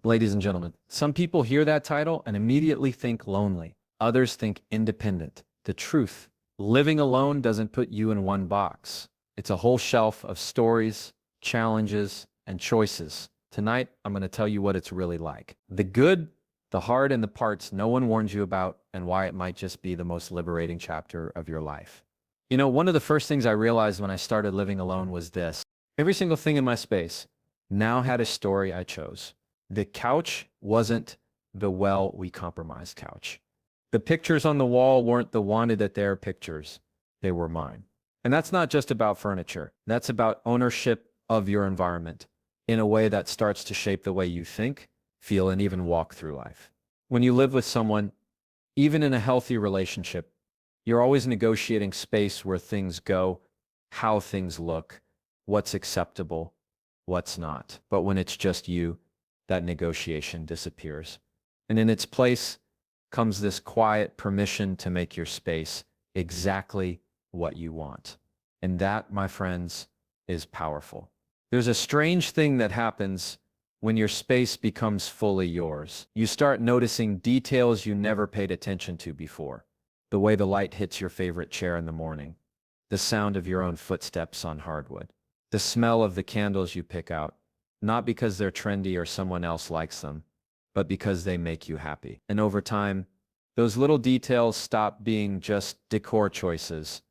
Ladies and gentlemen, some people hear that title and immediately think lonely. Others think independent. The truth, living alone doesn't put you in one box. It's a whole shelf of stories, challenges, and choices. Tonight, I'm going to tell you what it's really like. The good, the hard, and the parts no one warned you about, and why it might just be the most liberating chapter of your life. You know, one of the first things I realized when I started living alone was this. Every single thing in my space now had a story I chose. The couch wasn't the we compromised couch. The pictures on the wall weren't the wanted that they're pictures. They were mine. And that's not just about furniture. That's about ownership of your environment in a way that starts to shape the way you think, feel, and even walk through life. When you live with someone, even in a healthy relationship, you're always negotiating space where things go, how things look, what's acceptable, what's not. But when it's just you, that negotiation disappears. And in its place comes this quiet permission to make your space exactly what you want. And that, my friends, is powerful. There's a strange thing that happens when your space becomes fully yours. You start noticing details you never paid attention to before. The way the light hits your favorite chair in the morning, the sound of your own footsteps on hardwood, the smell of the candles you pick out, not because they're trendy or someone else likes them, but because they make you happy. And over time, those little details stop being just decor choices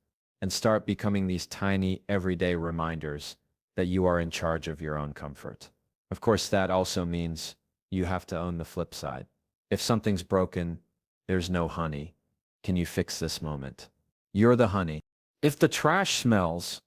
and start becoming these tiny, everyday reminders that you are in charge of your own comfort. Of course, that also means you have to own the flip side. If something's broken, there's no honey. Can you fix this moment? You're the honey. If the trash smells,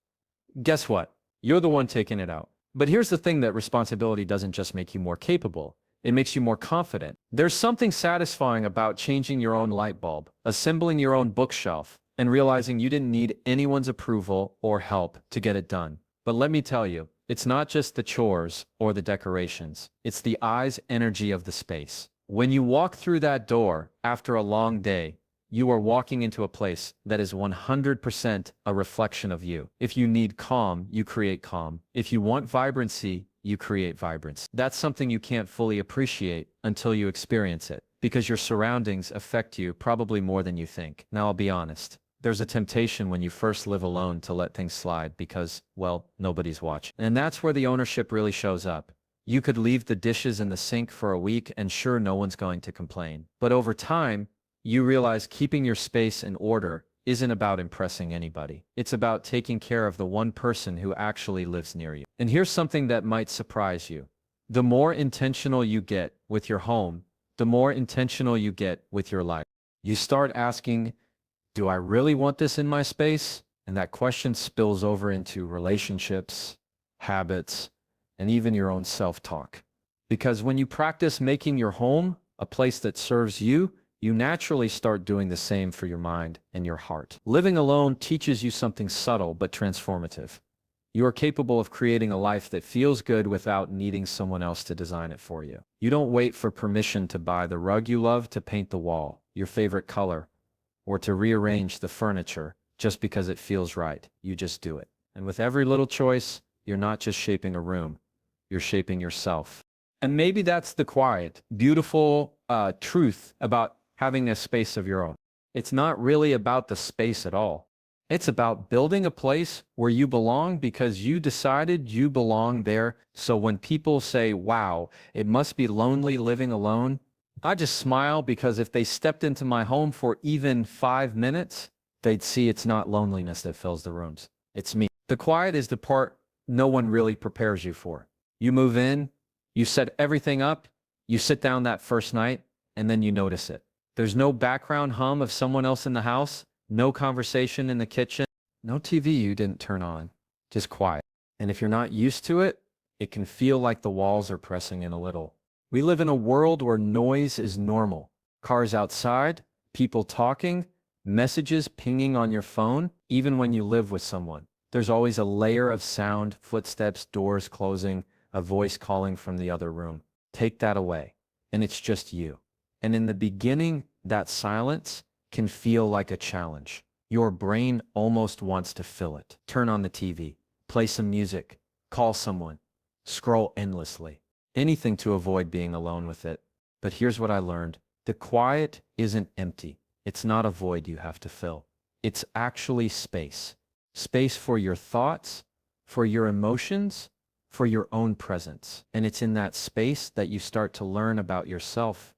guess what? You're the one taking it out. But here's the thing, that responsibility doesn't just make you more capable. It makes you more confident. There's something satisfying about changing your own light bulb, assembling your own bookshelf, and realizing you didn't need anyone's approval or help to get it done. But let me tell you, it's not just the chores or the decorations. It's the eye's energy of the space. When you walk through that door after a long day, you are walking into a place that is 100% a reflection of you. If you need calm, you create calm. If you want vibrancy, you create vibrance. That's something you can't fully appreciate until you experience it, because your surroundings affect you probably more than you think. Now, I'll be honest. There's a temptation when you first live alone to let things slide because, well, nobody's watching. And that's where the ownership really shows up. You could leave the dishes in the sink for a week and sure, no one's going to complain. But over time, you realize keeping your space in order isn't about impressing anybody. It's about taking care of the one person who actually lives near you. And here's something that might surprise you. The more intentional you get with your home, the more intentional you get with your life. You start asking, do I really want this in my space? And that question spills over into relationships, habits, and even your own self-talk. Because when you practice making your home a place that serves you, you naturally start doing the same for your mind and your heart. Living alone teaches you something subtle but transformative. You are capable of creating a life that feels good without needing someone else to design it for you. You don't wait for permission to buy the rug you love, to paint the wall your favorite color, or to rearrange the furniture just because it feels right. You just do it. And with every little choice, you're not just shaping a room, you're shaping yourself. And maybe that's the quiet, beautiful truth about having a space of your own. It's not really about the space at all. It's about building a place where you belong because you decided you belong there. So when people say, wow, it must be lonely living alone, I just smile, because if they stepped into my home for even 5 minutes, they'd see it's not loneliness that fills the rooms. It's me. The quiet is the part no one really prepares you for. You move in, you set everything up, you sit down that first night, and then you notice it. There's no background hum of someone else in the house, no conversation in the kitchen, no TV you didn't turn on, just quiet. And if you're not used to it, it can feel like the walls are pressing in a little. We live in a world where noise is normal. Cars outside, people talking, messages pinging on your phone. Even when you live with someone, there's always a layer of sound, footsteps, doors closing, a voice calling from the other room. Take that away, and it's just you. And in the beginning, that silence can feel like a challenge. Your brain almost wants to fill it. Turn on the TV, play some music, call someone, scroll endlessly. anything to avoid being alone with it. But here's what I learned. The quiet isn't empty. It's not a void you have to fill. It's actually space. Space for your thoughts, for your emotions, for your own presence. And it's in that space that you start to learn about yourself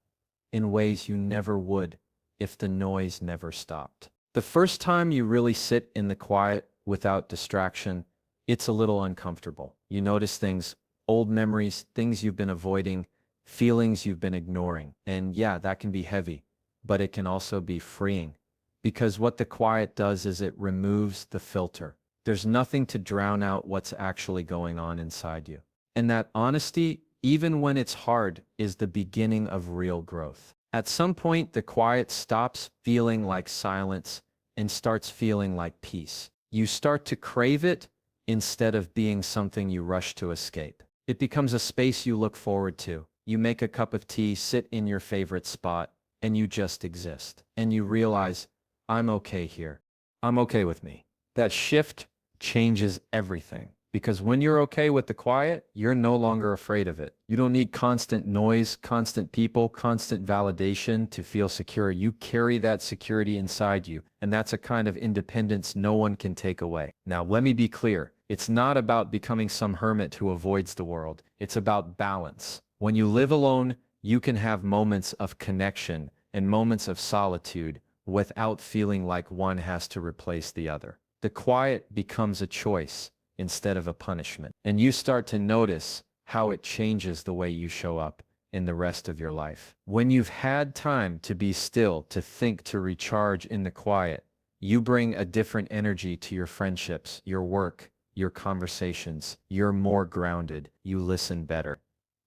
in ways you never would if the noise never stopped. The first time you really sit in the quiet without distraction, it's a little uncomfortable. You notice things, old memories, things you've been avoiding, feelings you've been ignoring. And yeah, that can be heavy, but it can also be freeing. Because what the quiet does is it removes the filter. There's nothing to drown out what's actually going on inside you. And that honesty, even when it's hard, is the beginning of real growth. At some point, the quiet stops feeling like silence and starts feeling like peace. You start to crave it instead of being something you rush to escape. It becomes a space you look forward to. You make a cup of tea, sit in your favorite spot, and you just exist. And you realize, I'm okay here. I'm okay with me. That shift changes everything. Because when you're okay with the quiet, you're no longer afraid of it. You don't need constant noise, constant people, constant validation to feel secure. You carry that security inside you, and that's a kind of independence no one can take away. Now, let me be clear. It's not about becoming some hermit who avoids the world. It's about balance. When you live alone, you can have moments of connection and moments of solitude without feeling like one has to replace the other. The quiet becomes a choice instead of a punishment. And you start to notice how it changes the way you show up in the rest of your life. When you've had time to be still, to think, to recharge in the quiet, you bring a different energy to your friendships, your work, your conversations. You're more grounded. You listen better.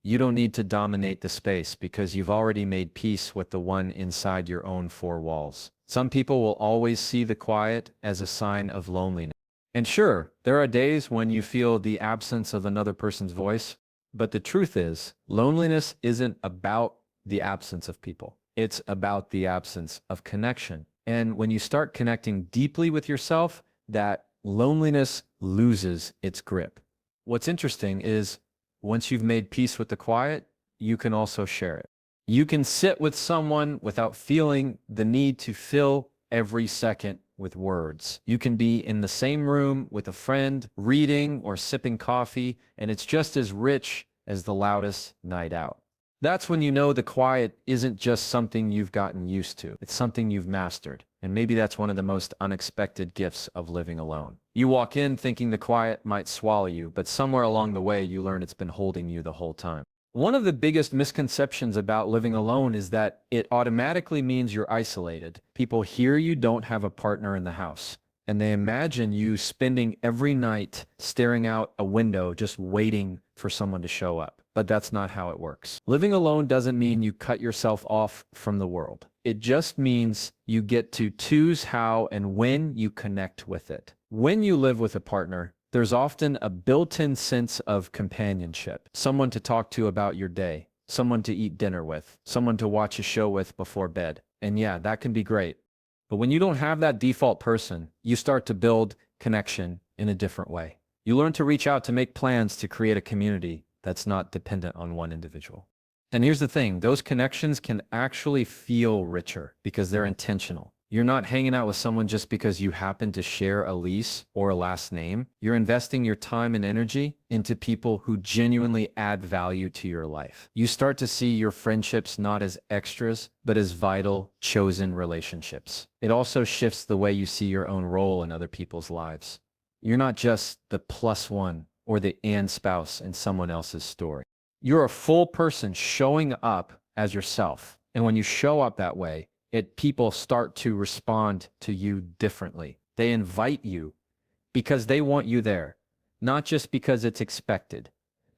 You don't need to dominate the space because you've already made peace with the one inside your own four walls. Some people will always see the quiet as a sign of loneliness. And sure, there are days when you feel the absence of another person's voice, but the truth is, loneliness isn't about the absence of people. It's about the absence of connection. And when you start connecting deeply with yourself, that loneliness loses its grip. What's interesting is, once you've made peace with the quiet, you can also share it. You can sit with someone without feeling the need to fill every second with words. You can be in the same room with a friend, reading or sipping coffee, and it's just as rich as the loudest night out. That's when you know the quiet isn't just something you've gotten used to. It's something you've mastered. And maybe that's one of the most unexpected gifts of living alone. You walk in thinking the quiet might swallow you, but somewhere along the way you learn it's been holding you the whole time. One of the biggest misconceptions about living alone is that it automatically means you're isolated. People hear you don't have a partner in the house, and they imagine you spending every night staring out a window just waiting for someone to show up. But that's not how it works. Living alone doesn't mean you cut yourself off from the world. It just means you get to choose how and when you connect with it. When you live with a partner, there's often a built-in sense of companionship. Someone to talk to about your day, someone to eat dinner with, someone to watch a show with before bed. And yeah, that can be great. But when you don't have that default person, you start to build connection in a different way. You learn to reach out to make plans to create a community that's not dependent on one individual. And here's the thing, those connections can actually feel richer because they're intentional. You're not hanging out with someone just because you happen to share a lease or a last name. You're investing your time and energy into people who genuinely add value to your life. You start to see your friendships not as extras, but as vital, chosen relationships. It also shifts the way you see your own role in other people's lives. You're not just the plus one or the and spouse in someone else's story. You're a full person showing up as yourself. And when you show up that way, people start to respond to you differently. They invite you because they want you there, not just because it's expected.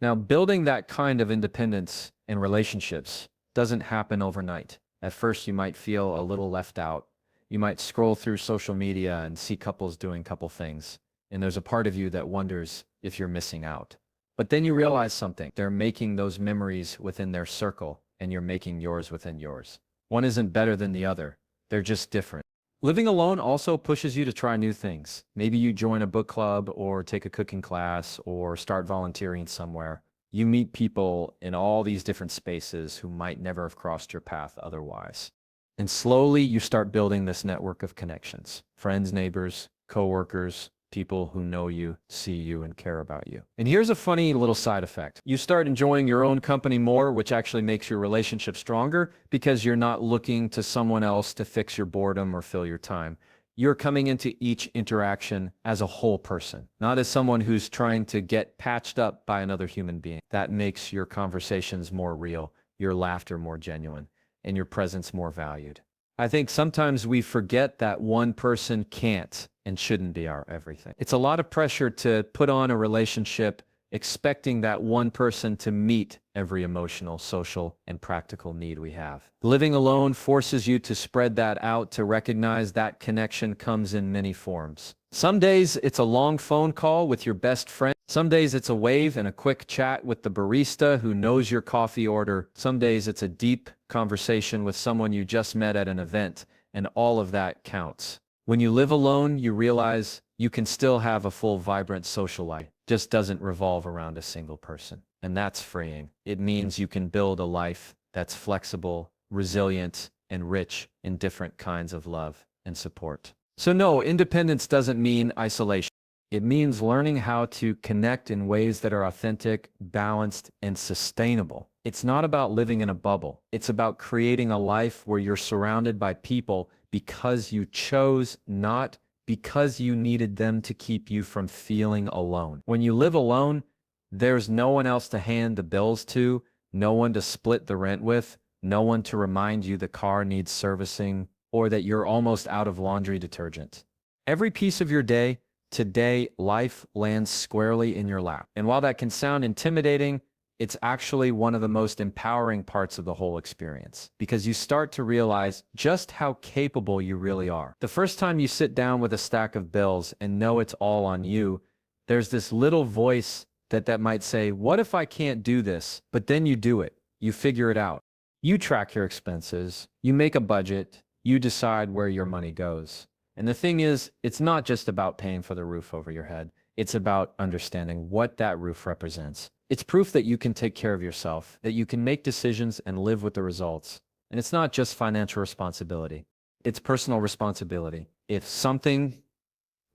Now, building that kind of independence in relationships doesn't happen overnight. At first, you might feel a little left out. You might scroll through social media and see couples doing couple things. And there's a part of you that wonders if you're missing out. But then you realize something. They're making those memories within their circle, and you're making yours within yours. One isn't better than the other. They're just different. Living alone also pushes you to try new things. Maybe you join a book club or take a cooking class or start volunteering somewhere. You meet people in all these different spaces who might never have crossed your path otherwise. And slowly you start building this network of connections, friends, neighbors, coworkers, people who know you, see you, and care about you. And here's a funny little side effect. You start enjoying your own company more, which actually makes your relationship stronger because you're not looking to someone else to fix your boredom or fill your time. You're coming into each interaction as a whole person, not as someone who's trying to get patched up by another human being. That makes your conversations more real, your laughter more genuine, and your presence more valued. I think sometimes we forget that one person can't and shouldn't be our everything. It's a lot of pressure to put on a relationship expecting that one person to meet every emotional, social, and practical need we have. Living alone forces you to spread that out, to recognize that connection comes in many forms. Some days it's a long phone call with your best friend. Some days it's a wave and a quick chat with the barista who knows your coffee order. Some days it's a deep conversation with someone you just met at an event, and all of that counts. When you live alone, you realize you can still have a full, vibrant social life. It just doesn't revolve around a single person. And that's freeing. It means you can build a life that's flexible, resilient, and rich in different kinds of love and support. So no, independence doesn't mean isolation. It means learning how to connect in ways that are authentic, balanced, and sustainable. It's not about living in a bubble. It's about creating a life where you're surrounded by people because you chose, not because you needed them to keep you from feeling alone. When you live alone, there's no one else to hand the bills to, no one to split the rent with, no one to remind you the car needs servicing or that you're almost out of laundry detergent. Every piece of your day, today, life lands squarely in your lap. And while that can sound intimidating, it's actually one of the most empowering parts of the whole experience because you start to realize just how capable you really are. The first time you sit down with a stack of bills and know it's all on you, there's this little voice that might say, what if I can't do this? But then you do it. You figure it out. You track your expenses. You make a budget. You decide where your money goes. And the thing is, it's not just about paying for the roof over your head. It's about understanding what that roof represents. It's proof that you can take care of yourself, that you can make decisions and live with the results. And it's not just financial responsibility. It's personal responsibility. If something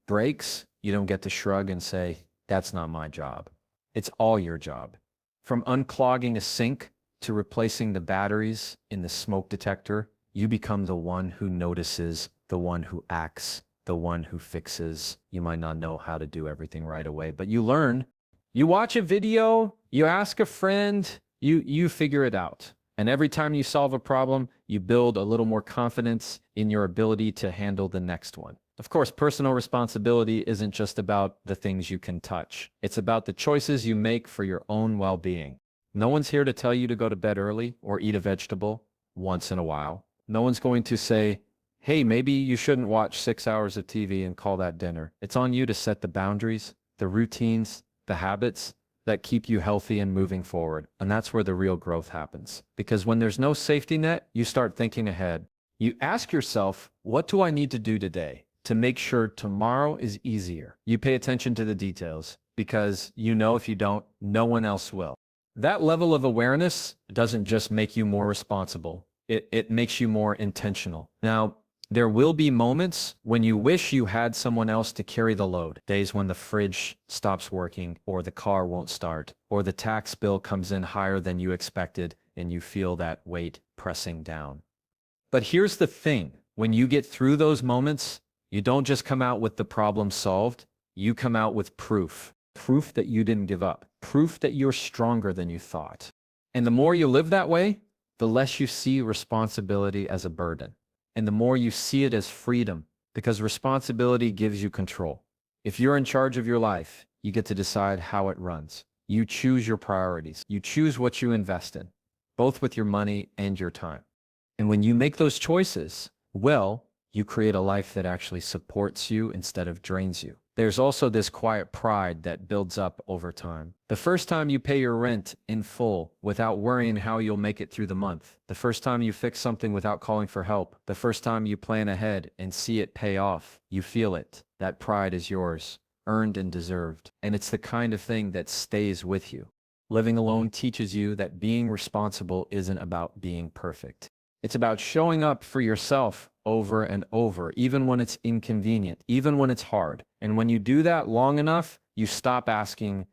breaks, you don't get to shrug and say, that's not my job. It's all your job. From unclogging a sink to replacing the batteries in the smoke detector, you become the one who notices, the one who acts, the one who fixes. You might not know how to do everything right away, but you learn. You watch a video, you ask a friend, you figure it out. And every time you solve a problem, you build a little more confidence in your ability to handle the next one. Of course, personal responsibility isn't just about the things you can touch. It's about the choices you make for your own well-being. No one's here to tell you to go to bed early or eat a vegetable once in a while. No one's going to say, hey, maybe you shouldn't watch 6 hours of TV and call that dinner. It's on you to set the boundaries, the routines, the habits that keep you healthy and moving forward. And that's where the real growth happens. Because when there's no safety net, you start thinking ahead. You ask yourself, what do I need to do today to make sure tomorrow is easier? You pay attention to the details because you know if you don't, no one else will. That level of awareness doesn't just make you more responsible. It makes you more intentional. Now, there will be moments when you wish you had someone else to carry the load. Days when the fridge stops working, or the car won't start, or the tax bill comes in higher than you expected, and you feel that weight pressing down. But here's the thing. When you get through those moments, you don't just come out with the problem solved. You come out with proof. Proof that you didn't give up. Proof that you're stronger than you thought. And the more you live that way, the less you see responsibility as a burden. And the more you see it as freedom, because responsibility gives you control. If you're in charge of your life, you get to decide how it runs. You choose your priorities. You choose what you invest in, both with your money and your time. And when you make those choices, well, you create a life that actually supports you instead of drains you. There's also this quiet pride that builds up over time. The first time you pay your rent in full without worrying how you'll make it through the month. The first time you fix something without calling for help. The first time you plan ahead and see it pay off. You feel it. That pride is yours, earned and deserved. And it's the kind of thing that stays with you. Living alone teaches you that being responsible isn't about being perfect. It's about showing up for yourself over and over, even when it's inconvenient, even when it's hard. And when you do that long enough, you stop asking,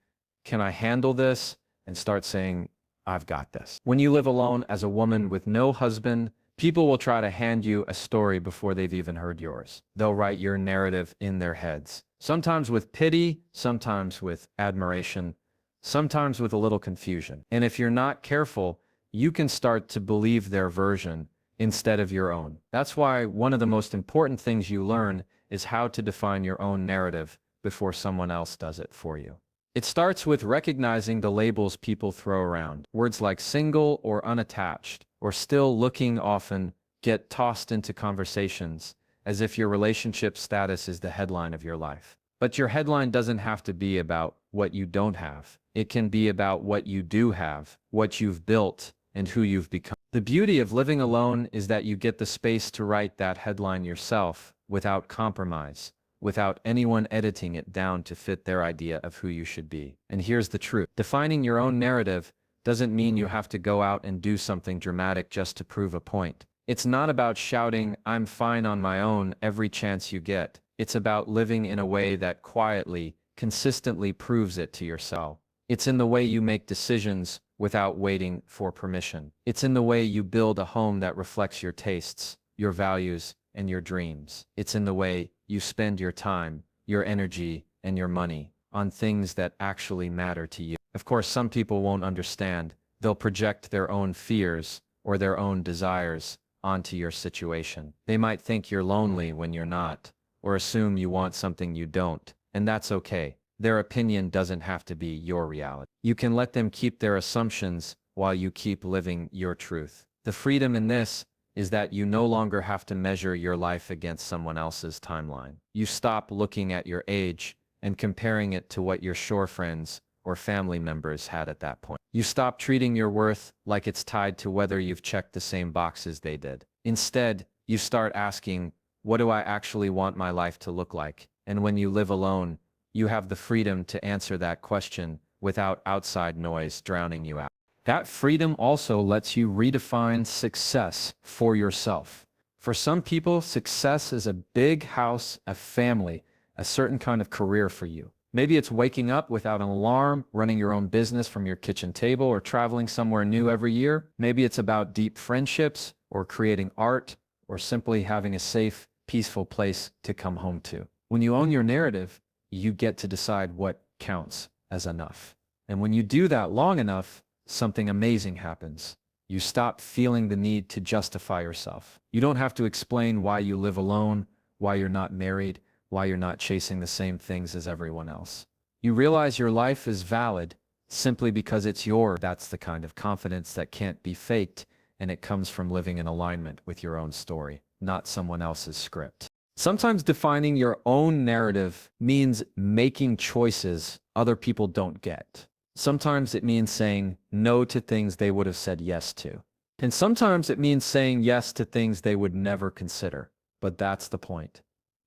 can I handle this? And start saying, I've got this. When you live alone as a woman with no husband, people will try to hand you a story before they've even heard yours. They'll write your narrative in their heads, sometimes with pity, sometimes with admiration, sometimes with a little confusion. And if you're not careful, you can start to believe their version instead of your own. That's why one of the most important things you learn is how to define your own narrative before someone else does it for you. It starts with recognizing the labels people throw around. Words like single or unattached or still looking often get tossed into conversations as if your relationship status is the headline of your life. But your headline doesn't have to be about what you don't have. It can be about what you do have, what you've built, and who you've become. The beauty of living alone is that you get the space to write that headline yourself without compromise, without anyone editing it down to fit their idea of who you should be. And here's the truth. Defining your own narrative doesn't mean you have to go out and do something dramatic just to prove a point. It's not about shouting, I'm fine on my own every chance you get. It's about living in a way that quietly, consistently proves it to yourself. It's in the way you make decisions without waiting for permission. It's in the way you build a home that reflects your tastes, your values, and your dreams. It's in the way you spend your time, your energy, and your money on things that actually matter to you. Of course, some people won't understand. They'll project their own fears or their own desires onto your situation. They might think you're lonely when you're not, or assume you want something you don't, and that's okay. Their opinion doesn't have to be your reality. You can let them keep their assumptions while you keep living your truth. The freedom in this is that you no longer have to measure your life against someone else's timeline. You stop looking at your age and comparing it to what your shore friends or family members had at that point. You stop treating your worth like it's tied to whether you've checked the same boxes they did. Instead, you start asking, what do I actually want my life to look like? And when you live alone, you have the freedom to answer that question without outside noise drowning you out. That freedom also lets you redefine success for yourself. For some people, success is a big house, a family, a certain kind of career for you. Maybe it's waking up without an alarm, running your own business from your kitchen table, or traveling somewhere new every year. Maybe it's about deep friendships, or creating art, or simply having a safe, peaceful place to come home to. When you own your narrative, you get to decide what counts as enough. And when you do that long enough, something amazing happens. You stop feeling the need to justify yourself. You don't have to explain why you live alone, why you're not married, why you're not chasing the same things as everyone else. You realize your life is valid simply because it's yours. That's the kind of confidence that can't be faked, and it comes from living in alignment with your own story, not someone else's script. Sometimes defining your own narrative means making choices other people don't get. Sometimes it means saying no to things they would have said yes to. And sometimes it means saying yes to things they would never consider. But that's the point.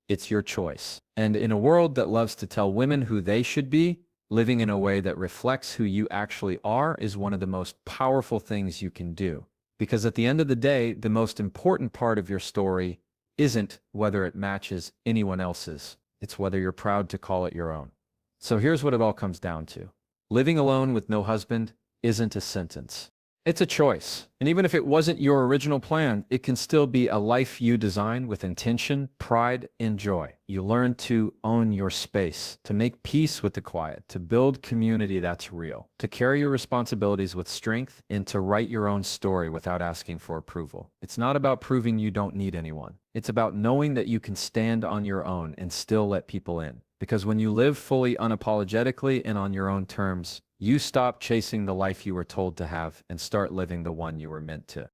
It's your choice. And in a world that loves to tell women who they should be, living in a way that reflects who you actually are is one of the most powerful things you can do. Because at the end of the day, the most important part of your story isn't whether it matches anyone else's. It's whether you're proud to call it your own. So here's what it all comes down to. Living alone with no husband isn't a sentence. It's a choice. And even if it wasn't your original plan, it can still be a life you design with intention, pride, and joy. You learn to own your space, to make peace with the quiet, to build community that's real, to carry your responsibilities with strength, and to write your own story without asking for approval. It's not about proving you don't need anyone. It's about knowing that you can stand on your own and still let people in. Because when you live fully unapologetically and on your own terms, you stop chasing the life you were told to have and start living the one you were meant to.